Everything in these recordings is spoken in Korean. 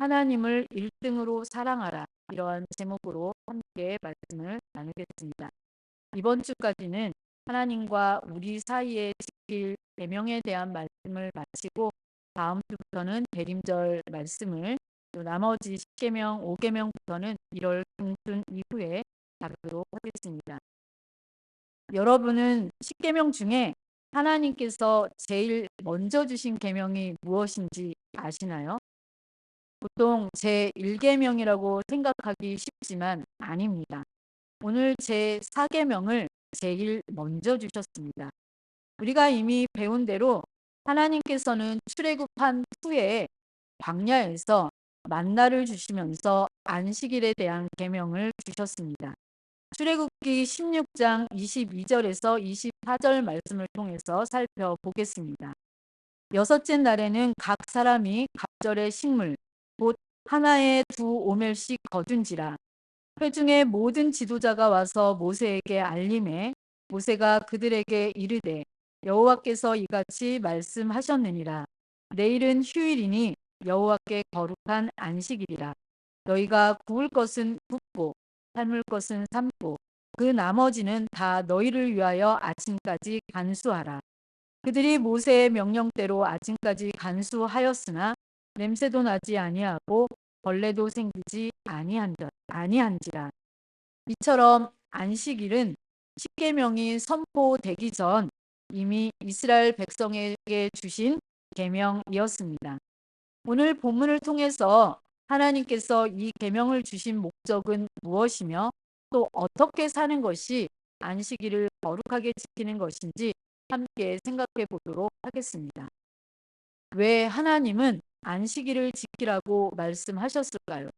하나님을 1등으로 사랑하라. 이러한 제목으로 함께 말씀을 나누겠습니다. 이번 주까지는 하나님과 우리 사이에 지킬 계명에 대한 말씀을 마치고 다음 주부터는 대림절 말씀을 또 나머지 10계명, 5계명부터는 1월 중순 이후에 다루도록 하겠습니다. 여러분은 10계명 중에 하나님께서 제일 먼저 주신 계명이 무엇인지 아시나요? 보통 제1계명이라고 생각하기 쉽지만 아닙니다. 오늘 제4계명을 제일 먼저 주셨습니다. 우리가 이미 배운 대로 하나님께서는 출애굽한 후에 광야에서 만나를 주시면서 안식일에 대한 계명을 주셨습니다. 출애굽기 16장 22절에서 24절 말씀을 통해서 살펴보겠습니다. 여섯째 날에는 각 사람이 갑절의 식물 곧 하나에 2오멜씩 거둔지라. 회중의 모든 지도자가 와서 모세에게 알림해 모세가 그들에게 이르되 여호와께서 이같이 말씀하셨느니라. 내일은 휴일이니 여호와께 거룩한 안식일이라. 너희가 구울 것은 굽고 삶을 것은 삶고 그 나머지는 다 너희를 위하여 아침까지 간수하라. 그들이 모세의 명령대로 아침까지 간수하였으나 냄새도 나지 아니하고 벌레도 생기지 아니한지라. 이처럼 안식일은 십계명이 선포되기 전 이미 이스라엘 백성에게 주신 계명이었습니다. 오늘 본문을 통해서 하나님께서 이 계명을 주신 목적은 무엇이며 또 어떻게 사는 것이 안식일을 거룩하게 지키는 것인지 함께 생각해 보도록 하겠습니다. 왜 하나님은 안식일을 지키라고 말씀하셨을까요?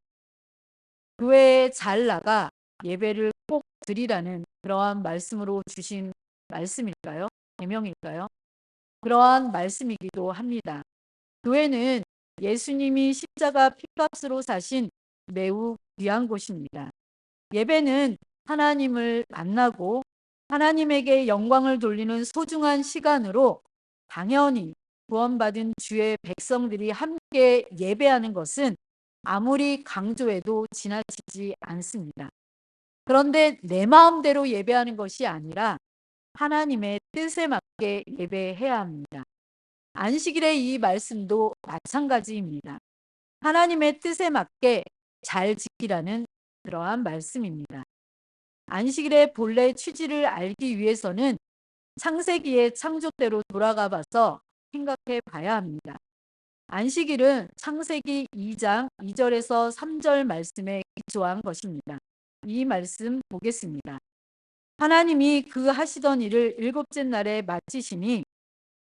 교회에 잘 나가 예배를 꼭 드리라는 그러한 말씀으로 주신 말씀일까요? 계명일까요? 그러한 말씀이기도 합니다. 교회는 예수님이 십자가 피값으로 사신 매우 귀한 곳입니다. 예배는 하나님을 만나고 하나님에게 영광을 돌리는 소중한 시간으로 당연히 구원받은 주의 백성들이 함께 예배하는 것은 아무리 강조해도 지나치지 않습니다. 그런데 내 마음대로 예배하는 것이 아니라 하나님의 뜻에 맞게 예배해야 합니다. 안식일의 이 말씀도 마찬가지입니다. 하나님의 뜻에 맞게 잘 지키라는 그러한 말씀입니다. 안식일의 본래 취지를 알기 위해서는 창세기의 창조대로 돌아가 봐서 생각해 봐야 합니다. 안식일은 창세기 2장 2절에서 3절 말씀에 기초한 것입니다. 이 말씀 보겠습니다. 하나님이 그 하시던 일을 일곱째 날에 마치시니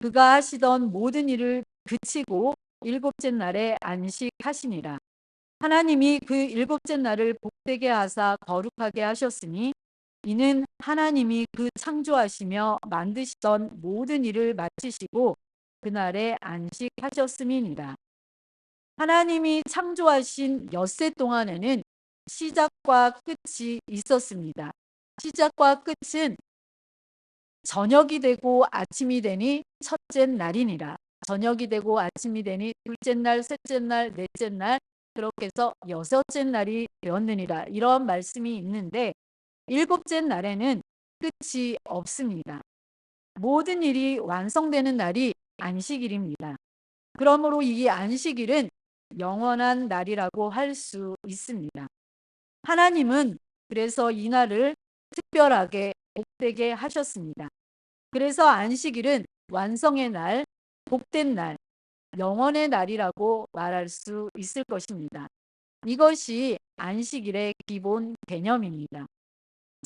그가 하시던 모든 일을 그치고 일곱째 날에 안식하시니라. 하나님이 그 일곱째 날을 복되게 하사 거룩하게 하셨으니 이는 하나님이 그 창조하시며 만드시던 모든 일을 마치시고 그날에 안식하셨음이니라. 하나님이 창조하신 엿새 동안에는 시작과 끝이 있었습니다. 시작과 끝은 저녁이 되고 아침이 되니 첫째 날이니라. 저녁이 되고 아침이 되니 둘째 날, 셋째 날, 넷째 날 그렇게 해서 여섯째 날이 되었느니라. 이런 말씀이 있는데 일곱째 날에는 끝이 없습니다. 모든 일이 완성되는 날이 안식일입니다. 그러므로 이 안식일은 영원한 날이라고 할 수 있습니다. 하나님은 그래서 이 날을 특별하게 복되게 하셨습니다. 그래서 안식일은 완성의 날, 복된 날, 영원의 날이라고 말할 수 있을 것입니다. 이것이 안식일의 기본 개념입니다.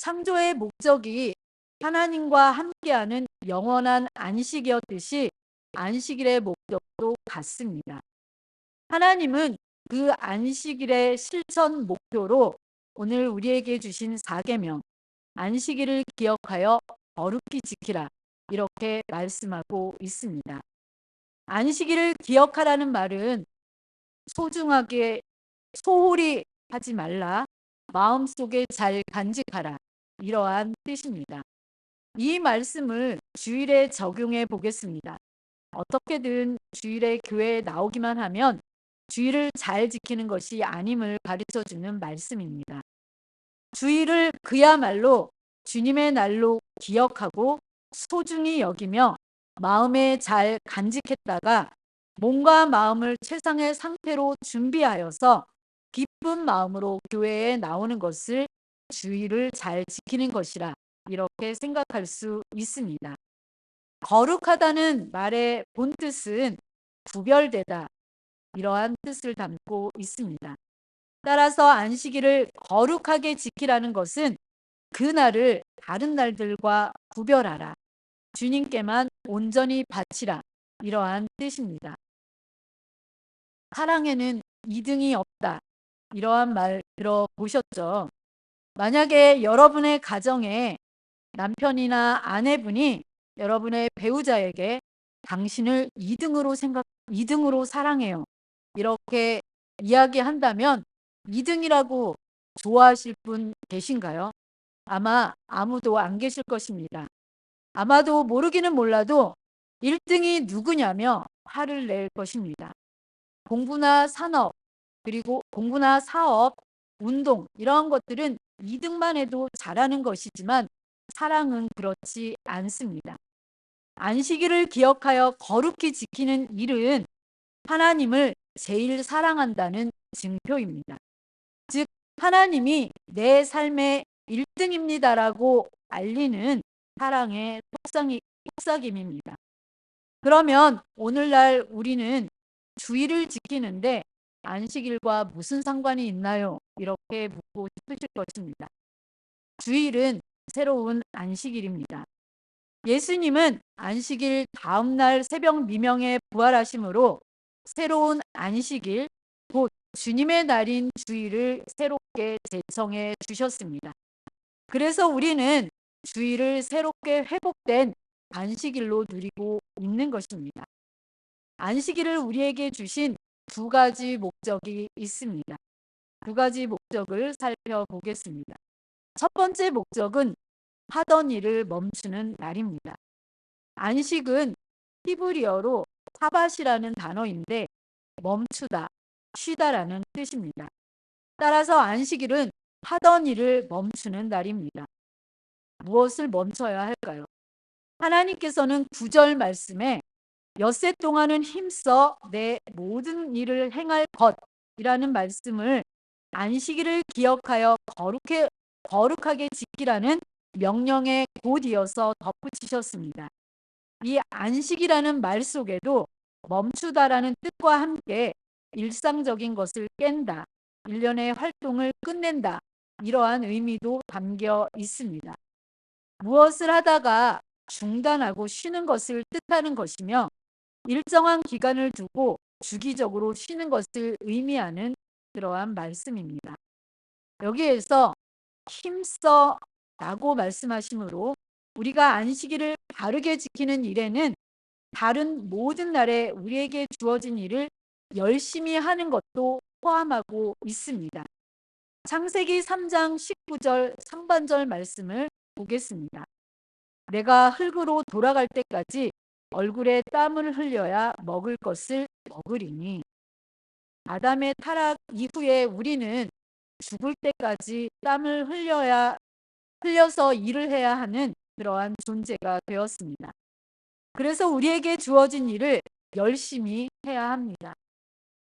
창조의 목적이 하나님과 함께하는 영원한 안식이었듯이 안식일의 목적도 같습니다. 하나님은 그 안식일의 실천 목표로 오늘 우리에게 주신 4계명, 안식일을 기억하여 거룩히 지키라 이렇게 말씀하고 있습니다. 안식일을 기억하라는 말은 소중하게 소홀히 하지 말라, 마음속에 잘 간직하라 이러한 뜻입니다. 이 말씀을 주일에 적용해 보겠습니다. 어떻게든 주일에 교회에 나오기만 하면 주의를 잘 지키는 것이 아님을 가르쳐주는 말씀입니다. 주의를 그야말로 주님의 날로 기억하고 소중히 여기며 마음에 잘 간직했다가 몸과 마음을 최상의 상태로 준비하여서 기쁜 마음으로 교회에 나오는 것을 주의를 잘 지키는 것이라 이렇게 생각할 수 있습니다. 거룩하다는 말의 본뜻은 구별되다 이러한 뜻을 담고 있습니다. 따라서 안식일을 거룩하게 지키라는 것은 그날을 다른 날들과 구별하라. 주님께만 온전히 바치라. 이러한 뜻입니다. 사랑에는 이등이 없다. 이러한 말 들어보셨죠? 만약에 여러분의 가정에 남편이나 아내분이 여러분의 배우자에게 당신을 2등으로 사랑해요. 이렇게 이야기한다면 2등이라고 좋아하실 분 계신가요? 아마 아무도 안 계실 것입니다. 아마도 모르기는 몰라도 1등이 누구냐며 화를 낼 것입니다. 공부나 산업, 그리고 공부나 사업, 운동 이러한 것들은 2등만 해도 잘하는 것이지만 사랑은 그렇지 않습니다. 안식일을 기억하여 거룩히 지키는 일은 하나님을 제일 사랑한다는 증표입니다. 즉 하나님이 내 삶의 1등입니다라고 알리는 사랑의 속삭임입니다. 그러면 오늘날 우리는 주일을 지키는데 안식일과 무슨 상관이 있나요? 이렇게 묻고 싶으실 것입니다. 주일은 새로운 안식일입니다. 예수님은 안식일 다음날 새벽 미명에 부활하심으로 새로운 안식일, 곧 주님의 날인 주일을 새롭게 제청해 주셨습니다. 그래서 우리는 주일을 새롭게 회복된 안식일로 누리고 있는 것입니다. 안식일을 우리에게 주신 두 가지 목적이 있습니다. 두 가지 목적을 살펴보겠습니다. 첫 번째 목적은 하던 일을 멈추는 날입니다. 안식은 히브리어로 사밧이라는 단어인데 멈추다, 쉬다라는 뜻입니다. 따라서 안식일은 하던 일을 멈추는 날입니다. 무엇을 멈춰야 할까요? 하나님께서는 9절 말씀에 엿새 동안은 힘써 내 모든 일을 행할 것이라는 말씀을 안식일을 기억하여 거룩하게 지키라는 명령에 곧 이어서 덧붙이셨습니다. 이 안식이라는 말 속에도 멈추다라는 뜻과 함께 일상적인 것을 깬다, 일련의 활동을 끝낸다, 이러한 의미도 담겨 있습니다. 무엇을 하다가 중단하고 쉬는 것을 뜻하는 것이며 일정한 기간을 두고 주기적으로 쉬는 것을 의미하는 그러한 말씀입니다. 여기에서 힘써 라고 말씀하시므로 우리가 안식일을 바르게 지키는 일에는 다른 모든 날에 우리에게 주어진 일을 열심히 하는 것도 포함하고 있습니다. 창세기 3장 19절 상반절 말씀을 보겠습니다. 내가 흙으로 돌아갈 때까지 얼굴에 땀을 흘려야 먹을 것을 먹으리니. 아담의 타락 이후에 우리는 죽을 때까지 땀을 흘려서 일을 해야 하는 그러한 존재가 되었습니다. 그래서 우리에게 주어진 일을 열심히 해야 합니다.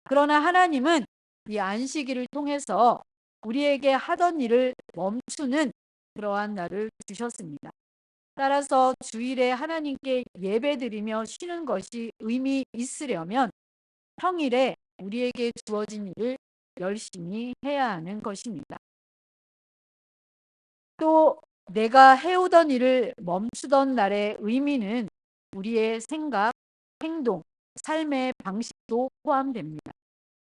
그러나 하나님은 이 안식일을 통해서 우리에게 하던 일을 멈추는 그러한 날을 주셨습니다. 따라서 주일에 하나님께 예배드리며 쉬는 것이 의미 있으려면 평일에 우리에게 주어진 일을 열심히 해야 하는 것입니다. 또 내가 해오던 일을 멈추던 날의 의미는 우리의 생각, 행동, 삶의 방식도 포함됩니다.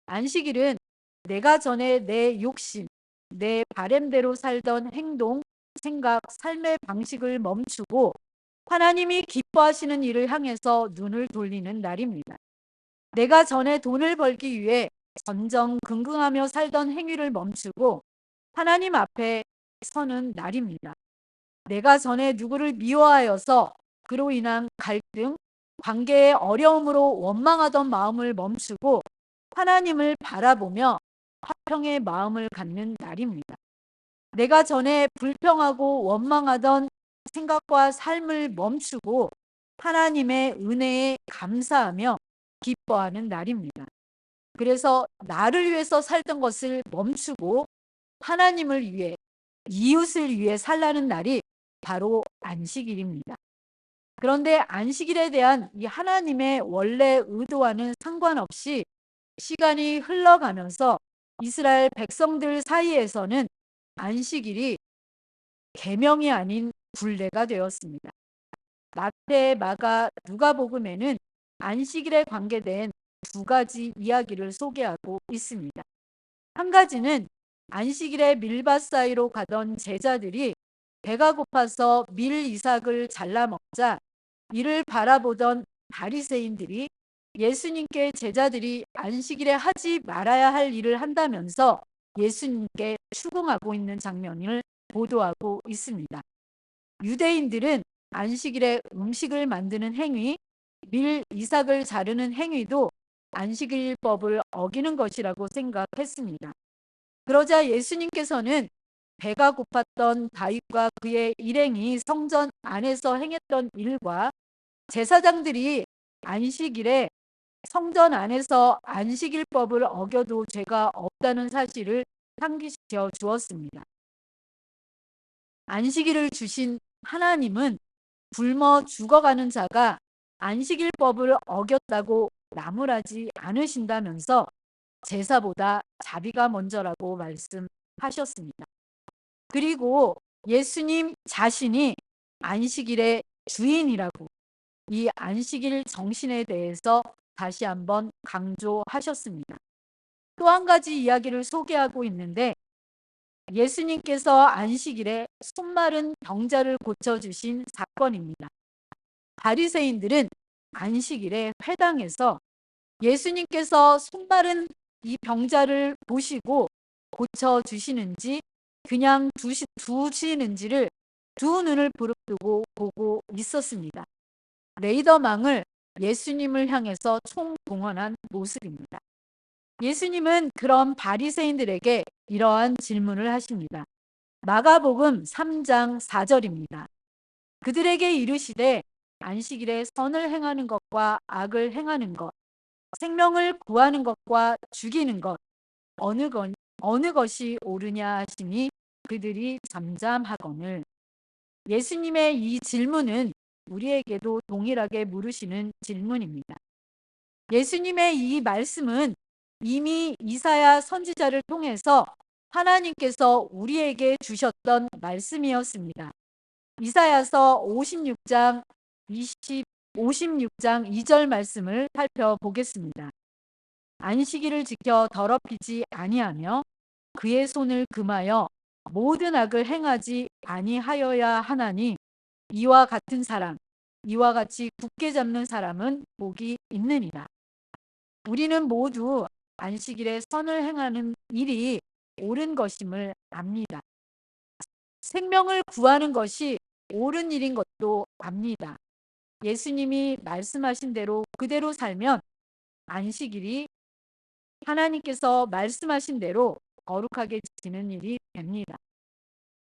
안식일은 내가 전에 내 욕심, 내 바램대로 살던 행동, 생각, 삶의 방식을 멈추고 하나님이 기뻐하시는 일을 향해서 눈을 돌리는 날입니다. 내가 전에 돈을 벌기 위해 전전긍긍하며 살던 행위를 멈추고 하나님 앞에 서는 날입니다. 내가 전에 누구를 미워하여서 그로 인한 갈등, 관계의 어려움으로 원망하던 마음을 멈추고 하나님을 바라보며 화평의 마음을 갖는 날입니다. 내가 전에 불평하고 원망하던 생각과 삶을 멈추고 하나님의 은혜에 감사하며 기뻐하는 날입니다. 그래서 나를 위해서 살던 것을 멈추고 하나님을 위해, 이웃을 위해 살라는 날이 바로 안식일입니다. 그런데 안식일에 대한 이 하나님의 원래 의도와는 상관없이 시간이 흘러가면서 이스라엘 백성들 사이에서는 안식일이 계명이 아닌 굴레가 되었습니다. 마태, 마가, 누가복음에는 안식일에 관계된 두 가지 이야기를 소개하고 있습니다. 한 가지는 안식일에 밀밭 사이로 가던 제자들이 배가 고파서 밀 이삭을 잘라 먹자 이를 바라보던 바리새인들이 예수님께 제자들이 안식일에 하지 말아야 할 일을 한다면서 예수님께 추궁하고 있는 장면을 보도하고 있습니다. 유대인들은 안식일에 음식을 만드는 행위, 밀 이삭을 자르는 행위도 안식일법을 어기는 것이라고 생각했습니다. 그러자 예수님께서는 배가 고팠던 다윗과 그의 일행이 성전 안에서 행했던 일과 제사장들이 안식일에 성전 안에서 안식일법을 어겨도 죄가 없다는 사실을 상기시켜 주었습니다. 안식일을 주신 하나님은 굶어 죽어가는 자가 안식일법을 어겼다고 나무라지 않으신다면서 제사보다 자비가 먼저라고 말씀하셨습니다. 그리고 예수님 자신이 안식일의 주인이라고 이 안식일 정신에 대해서 다시 한번 강조하셨습니다. 또 한 가지 이야기를 소개하고 있는데 예수님께서 안식일에 손마른 병자를 고쳐주신 사건입니다. 바리새인들은 안식일에 회당에서 예수님께서 손마른 이 병자를 보시고 고쳐주시는지 그냥 두시는지를 두 눈을 부릅뜨고 보고 있었습니다. 레이더망을 예수님을 향해서 총동원한 모습입니다. 예수님은 그런 바리새인들에게 이러한 질문을 하십니다. 마가복음 3장 4절입니다. 그들에게 이르시되 안식일에 선을 행하는 것과 악을 행하는 것, 생명을 구하는 것과 죽이는 것, 어느 것이 옳으냐 하시니 그들이 잠잠하거늘. 예수님의 이 질문은 우리에게도 동일하게 물으시는 질문입니다. 예수님의 이 말씀은 이미 이사야 선지자를 통해서 하나님께서 우리에게 주셨던 말씀이었습니다. 이사야서 56장 2절 말씀을 살펴보겠습니다. 안식일을 지켜 더럽히지 아니하며 그의 손을 금하여 모든 악을 행하지 아니하여야 하나니 이와 같은 사람, 이와 같이 굳게 잡는 사람은 복이 있느니라. 우리는 모두 안식일에 선을 행하는 일이 옳은 것임을 압니다. 생명을 구하는 것이 옳은 일인 것도 압니다. 예수님이 말씀하신 대로 그대로 살면 안식일이 하나님께서 말씀하신 대로 거룩하게 지키는 일이 됩니다.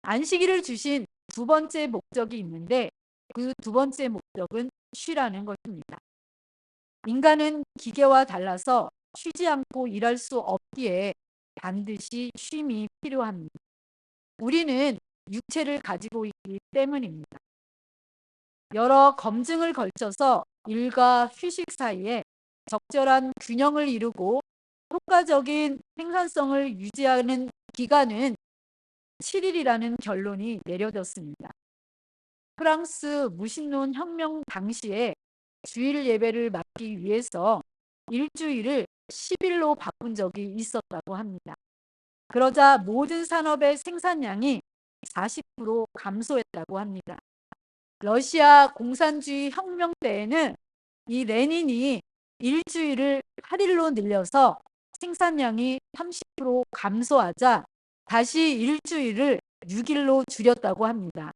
안식일을 주신 두 번째 목적이 있는데 그 두 번째 목적은 쉬라는 것입니다. 인간은 기계와 달라서 쉬지 않고 일할 수 없기에 반드시 쉼이 필요합니다. 우리는 육체를 가지고 있기 때문입니다. 여러 검증을 걸쳐서 일과 휴식 사이에 적절한 균형을 이루고 효과적인 생산성을 유지하는 기간은 7일이라는 결론이 내려졌습니다. 프랑스 무신론 혁명 당시에 주일 예배를 막기 위해서 일주일을 10일로 바꾼 적이 있었다고 합니다. 그러자 모든 산업의 생산량이 40% 감소했다고 합니다. 러시아 공산주의 혁명 때에는 이 레닌이 일주일을 8일로 늘려서 생산량이 30% 감소하자 다시 일주일을 6일로 줄였다고 합니다.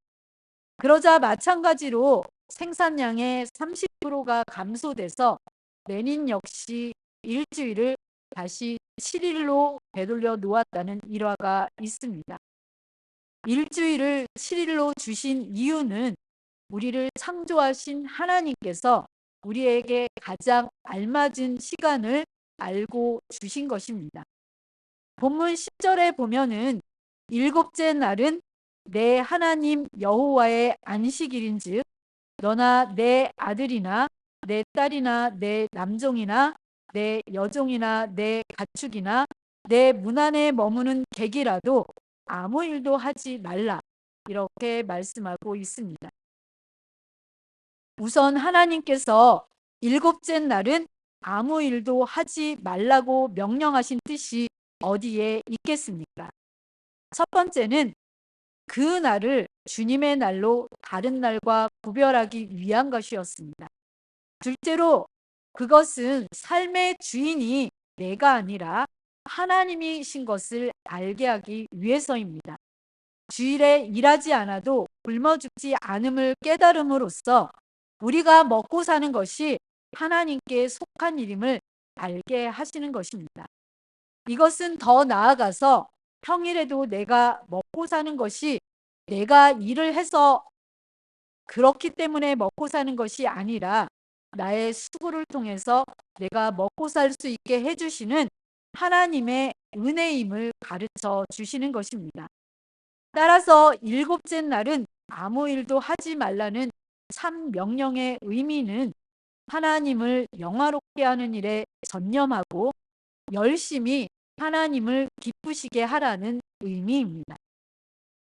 그러자 마찬가지로 생산량의 30%가 감소돼서 레닌 역시 일주일을 다시 7일로 되돌려 놓았다는 일화가 있습니다. 일주일을 7일로 주신 이유는 우리를 창조하신 하나님께서 우리에게 가장 알맞은 시간을 알고 주신 것입니다. 본문 10절에 보면은 일곱째 날은 내 하나님 여호와의 안식일인즉 너나 내 아들이나 내 딸이나 내 남종이나 내 여종이나 내 가축이나 내 문 안에 머무는 객이라도 아무 일도 하지 말라, 이렇게 말씀하고 있습니다. 우선 하나님께서 일곱째 날은 아무 일도 하지 말라고 명령하신 뜻이 어디에 있겠습니까? 첫 번째는 그 날을 주님의 날로 다른 날과 구별하기 위한 것이었습니다. 둘째로 그것은 삶의 주인이 내가 아니라 하나님이신 것을 알게 하기 위해서입니다. 주일에 일하지 않아도 굶어 죽지 않음을 깨달음으로써 우리가 먹고 사는 것이 하나님께 속한 일임을 알게 하시는 것입니다. 이것은 더 나아가서 평일에도 내가 먹고 사는 것이 내가 일을 해서 그렇기 때문에 먹고 사는 것이 아니라 나의 수고를 통해서 내가 먹고 살 수 있게 해주시는 하나님의 은혜임을 가르쳐 주시는 것입니다. 따라서 일곱째 날은 아무 일도 하지 말라는 참 명령의 의미는 하나님을 영화롭게 하는 일에 전념하고 열심히 하나님을 기쁘시게 하라는 의미입니다.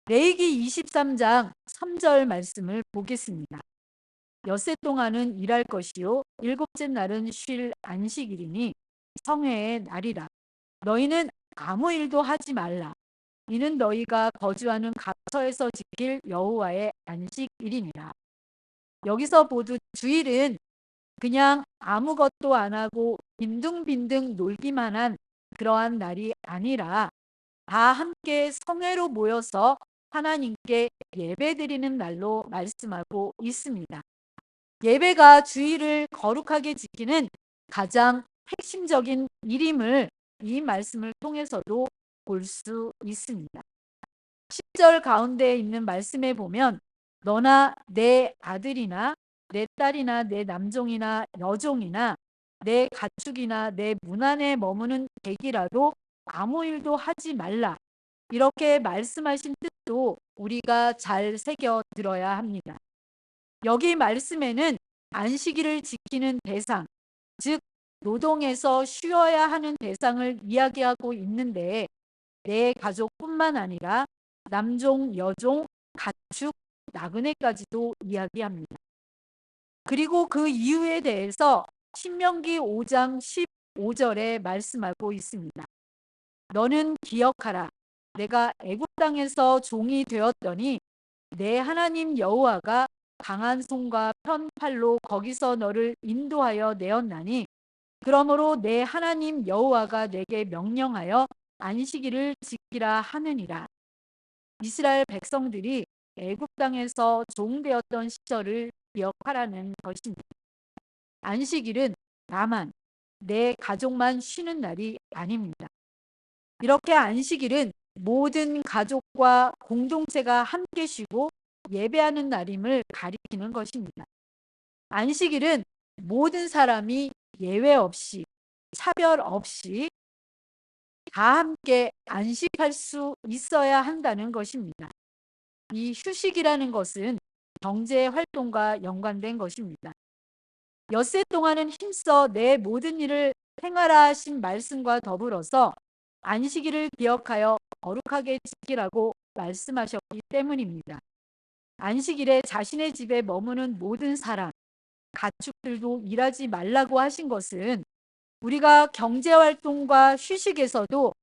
레위기 23장 3절 말씀을 보겠습니다. 엿새 동안은 일할 것이요 일곱째 날은 쉴 안식일이니 성회의 날이라. 너희는 아무 일도 하지 말라. 이는 너희가 거주하는 각처에서 지킬 여호와의 안식일이니라. 여기서 모두 주일은 그냥 아무것도 안 하고 빈둥빈둥 놀기만 한 그러한 날이 아니라 다 함께 성회로 모여서 하나님께 예배드리는 날로 말씀하고 있습니다. 예배가 주일을 거룩하게 지키는 가장 핵심적인 일임을 이 말씀을 통해서도 볼 수 있습니다. 10절 가운데 있는 말씀에 보면 너나 내 아들이나 내 딸이나 내 남종이나 여종이나 내 가축이나 내 문 안에 머무는 객이라도 아무 일도 하지 말라, 이렇게 말씀하신 뜻도 우리가 잘 새겨 들어야 합니다. 여기 말씀에는 안식일을 지키는 대상, 즉 노동에서 쉬어야 하는 대상을 이야기하고 있는데 내 가족뿐만 아니라 남종, 여종, 가축, 나그네까지도 이야기합니다. 그리고 그 이유에 대해서 신명기 5장 15절에 말씀하고 있습니다. 너는 기억하라. 내가 애굽 땅에서 종이 되었더니 내 하나님 여호와가 강한 손과 편 팔로 거기서 너를 인도하여 내었나니 그러므로 내 하나님 여호와가 내게 명령하여 안식일을 지키라 하느니라. 이스라엘 백성들이 애굽 땅에서 종되었던 시절을 기억하라는 것입니다. 안식일은 나만, 내 가족만 쉬는 날이 아닙니다. 이렇게 안식일은 모든 가족과 공동체가 함께 쉬고 예배하는 날임을 가리키는 것입니다. 안식일은 모든 사람이 예외 없이, 차별 없이 다 함께 안식할 수 있어야 한다는 것입니다. 이 휴식이라는 것은 경제 활동과 연관된 것입니다. 엿새 동안은 힘써 내 모든 일을 행하라 하신 말씀과 더불어서 안식일을 기억하여 거룩하게 지키라고 말씀하셨기 때문입니다. 안식일에 자신의 집에 머무는 모든 사람, 가축들도 일하지 말라고 하신 것은 우리가 경제활동과 휴식에서도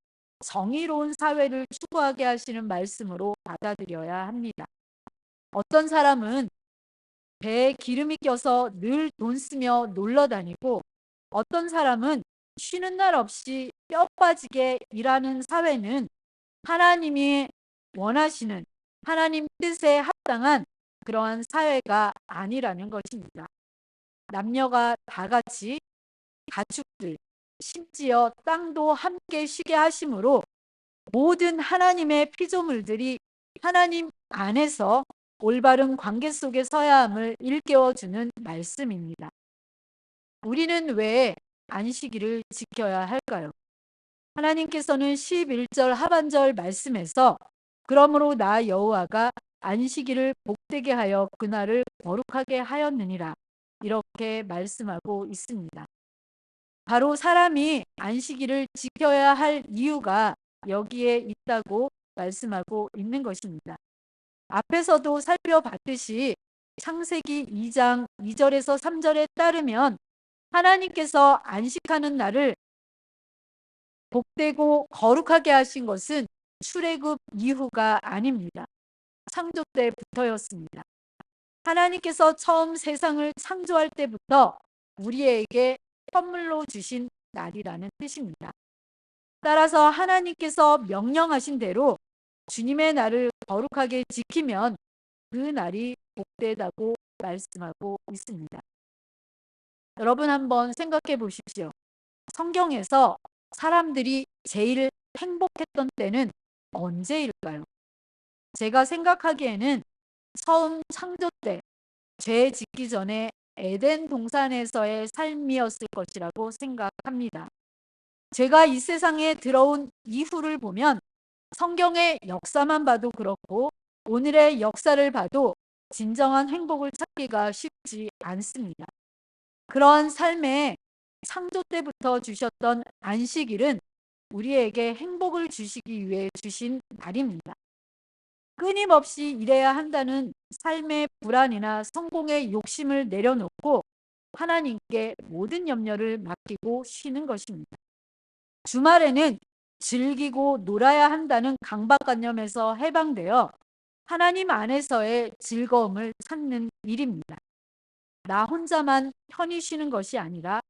정의로운 사회를 추구하게 하시는 말씀으로 받아들여야 합니다. 어떤 사람은 배에 기름이 껴서 늘 돈 쓰며 놀러 다니고 어떤 사람은 쉬는 날 없이 뼈 빠지게 일하는 사회는 하나님이 원하시는 하나님 뜻에 합당한 그러한 사회가 아니라는 것입니다. 남녀가 다 같이 가축들, 심지어 땅도 함께 쉬게 하심으로 모든 하나님의 피조물들이 하나님 안에서 올바른 관계 속에 서야 함을 일깨워주는 말씀입니다. 우리는 왜 안식일을 지켜야 할까요? 하나님께서는 11절 하반절 말씀에서 그러므로 나 여호와가 안식일을 복되게 하여 그날을 거룩하게 하였느니라 이렇게 말씀하고 있습니다. 바로 사람이 안식일을 지켜야 할 이유가 여기에 있다고 말씀하고 있는 것입니다. 앞에서도 살펴봤듯이 창세기 2장 2절에서 3절에 따르면 하나님께서 안식하는 날을 복되고 거룩하게 하신 것은 출애굽 이후가 아닙니다. 창조 때부터였습니다. 하나님께서 처음 세상을 창조할 때부터 우리에게 선물로 주신 날이라는 뜻입니다. 따라서 하나님께서 명령하신 대로 주님의 날을 거룩하게 지키면 그 날이 복되다고 말씀하고 있습니다. 여러분 한번 생각해 보십시오. 성경에서 사람들이 제일 행복했던 때는 언제일까요? 제가 생각하기에는 처음 창조 때, 죄 짓기 전에 에덴 동산에서의 삶이었을 것이라고 생각합니다. 죄가 이 세상에 들어온 이후를 보면 성경의 역사만 봐도 그렇고 오늘의 역사를 봐도 진정한 행복을 찾기가 쉽지 않습니다. 그런 삶에 창조 때부터 주셨던 안식일은 우리에게 행복을 주시기 위해 주신 날입니다. 끊임없이 일해야 한다는 삶의 불안이나 성공의 욕심을 내려놓고 하나님께 모든 염려를 맡기고 쉬는 것입니다. 주말에는 즐기고 놀아야 한다는 강박관념에서 해방되어 하나님 안에서의 즐거움을 찾는 일입니다. 나 혼자만 편히 쉬는 것이 아니라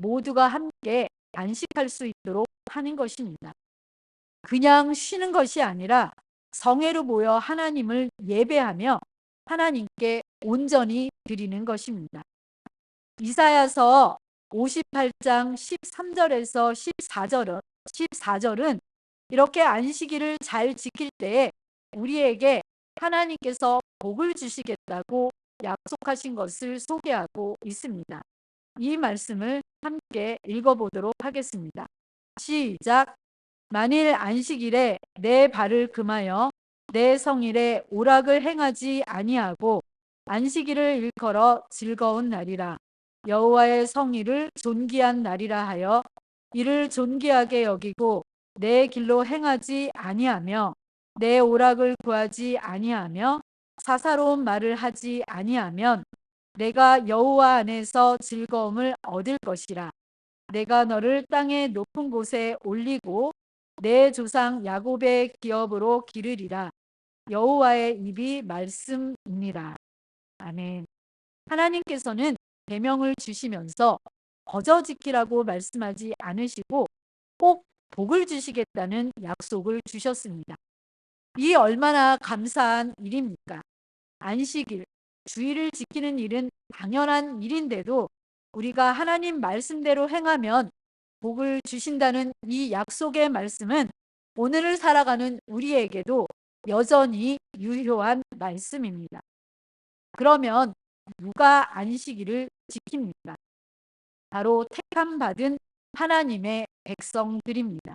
모두가 함께 안식할 수 있도록 하는 것입니다. 그냥 쉬는 것이 아니라 성회로 모여 하나님을 예배하며 하나님께 온전히 드리는 것입니다. 이사야서 58장 13절에서 14절은 이렇게 안식일을 잘 지킬 때에 우리에게 하나님께서 복을 주시겠다고 약속하신 것을 소개하고 있습니다. 이 말씀을 함께 읽어보도록 하겠습니다. 시작. 만일 안식일에 내 발을 금하여 내 성일에 오락을 행하지 아니하고 안식일을 일컬어 즐거운 날이라 여호와의 성일을 존귀한 날이라 하여 이를 존귀하게 여기고 내 길로 행하지 아니하며 내 오락을 구하지 아니하며 사사로운 말을 하지 아니하면 내가 여호와 안에서 즐거움을 얻을 것이라. 내가 너를 땅의 높은 곳에 올리고 내 조상 야곱의 기업으로 기르리라. 여호와의 입이 말씀이니라. 아멘. 하나님께서는 계명을 주시면서 거저 지키라고 말씀하지 않으시고 꼭 복을 주시겠다는 약속을 주셨습니다. 이 얼마나 감사한 일입니까? 안식일, 주일을 지키는 일은 당연한 일인데도 우리가 하나님 말씀대로 행하면 복을 주신다는 이 약속의 말씀은 오늘을 살아가는 우리에게도 여전히 유효한 말씀입니다. 그러면 누가 안식일을 지킵니까? 바로 택함 받은 하나님의 백성들입니다.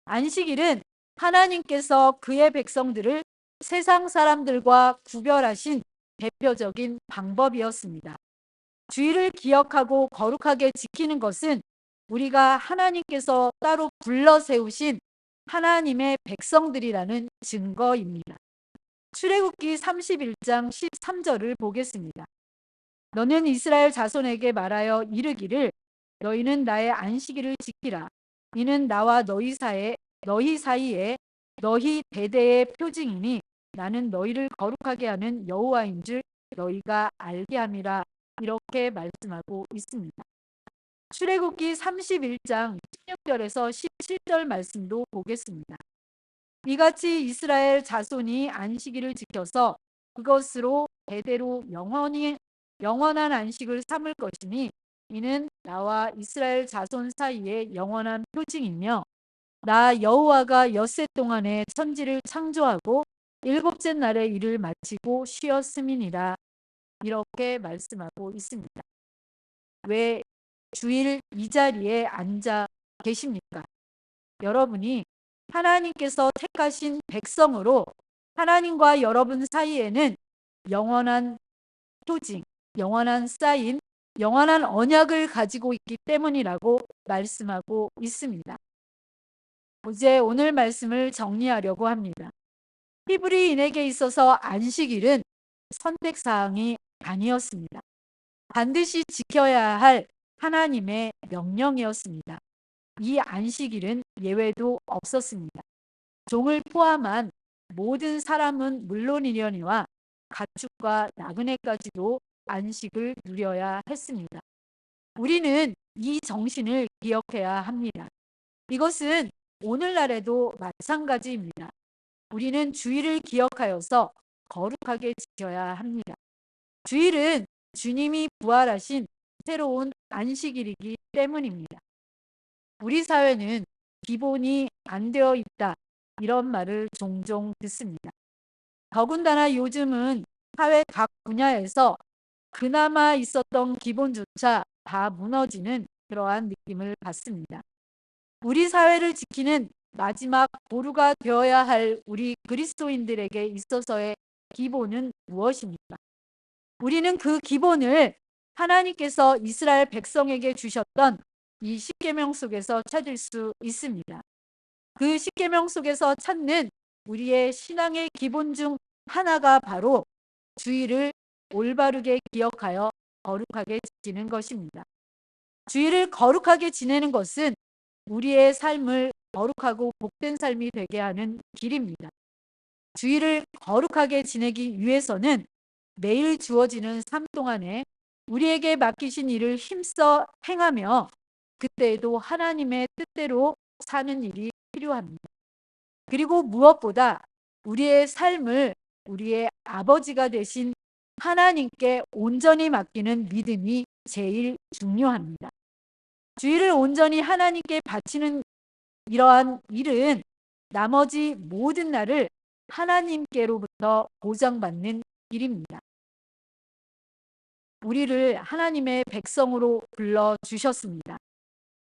안식일은 하나님께서 그의 백성들을 세상 사람들과 구별하신 대표적인 방법이었습니다. 주일을 기억하고 거룩하게 지키는 것은 우리가 하나님께서 따로 불러 세우신 하나님의 백성들이라는 증거입니다. 출애굽기 31장 13절을 보겠습니다. 너는 이스라엘 자손에게 말하여 이르기를 너희는 나의 안식일을 지키라. 이는 나와 너희 사이에 너희 대대의 표징이니 나는 너희를 거룩하게 하는 여호와인 줄 너희가 알게 함이라. 이렇게 말씀하고 있습니다. 출애굽기 31장 16절에서 17절 말씀도 보겠습니다. 이같이 이스라엘 자손이 안식일을 지켜서 그것으로 대대로 영원한 안식을 삼을 것이니 이는 나와 이스라엘 자손 사이의 영원한 표징이며 나 여호와가 엿새 동안에 천지를 창조하고 일곱째 날에 일을 마치고 쉬었음이니라. 이렇게 말씀하고 있습니다. 왜 주일 이 자리에 앉아 계십니까? 여러분이 하나님께서 택하신 백성으로 하나님과 여러분 사이에는 영원한 표징, 영원한 사인, 영원한 언약을 가지고 있기 때문이라고 말씀하고 있습니다. 이제 오늘 말씀을 정리하려고 합니다. 히브리인에게 있어서 안식일은 선택사항이 아니었습니다. 반드시 지켜야 할 하나님의 명령이었습니다. 이 안식일은 예외도 없었습니다. 종을 포함한 모든 사람은 물론이려니와 가축과 나그네까지도 안식을 누려야 했습니다. 우리는 이 정신을 기억해야 합니다. 이것은 오늘날에도 마찬가지입니다. 우리는 주일을 기억하여서 거룩하게 지켜야 합니다. 주일은 주님이 부활하신 새로운 안식일이기 때문입니다. 우리 사회는 기본이 안 되어 있다, 이런 말을 종종 듣습니다. 더군다나 요즘은 사회 각 분야에서 그나마 있었던 기본조차 다 무너지는 그러한 느낌을 받습니다. 우리 사회를 지키는 마지막 보루가 되어야 할 우리 그리스도인들에게 있어서의 기본은 무엇입니까? 우리는 그 기본을 하나님께서 이스라엘 백성에게 주셨던 이 십계명 속에서 찾을 수 있습니다. 그 십계명 속에서 찾는 우리의 신앙의 기본 중 하나가 바로 주일을 올바르게 기억하여 거룩하게 지키는 것입니다. 주일을 거룩하게 지내는 것은 우리의 삶을 거룩하고 복된 삶이 되게 하는 길입니다. 주일을 거룩하게 지내기 위해서는 매일 주어지는 삶 동안에 우리에게 맡기신 일을 힘써 행하며 그때에도 하나님의 뜻대로 사는 일이 필요합니다. 그리고 무엇보다 우리의 삶을 우리의 아버지가 되신 하나님께 온전히 맡기는 믿음이 제일 중요합니다. 주일을 온전히 하나님께 바치는 이러한 일은 나머지 모든 날을 하나님께로부터 보장받는 일입니다. 우리를 하나님의 백성으로 불러주셨습니다.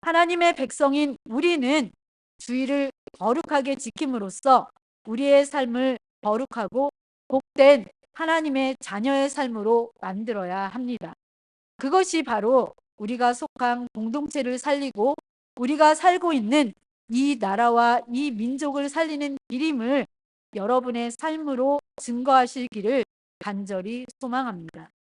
하나님의 백성인 우리는 주일을 거룩하게 지킴으로써 우리의 삶을 거룩하고 복된 하나님의 자녀의 삶으로 만들어야 합니다. 그것이 바로 우리가 속한 공동체를 살리고 우리가 살고 있는 이 나라와 이 민족을 살리는 길임을 여러분의 삶으로 증거하실 길을 간절히 소망합니다.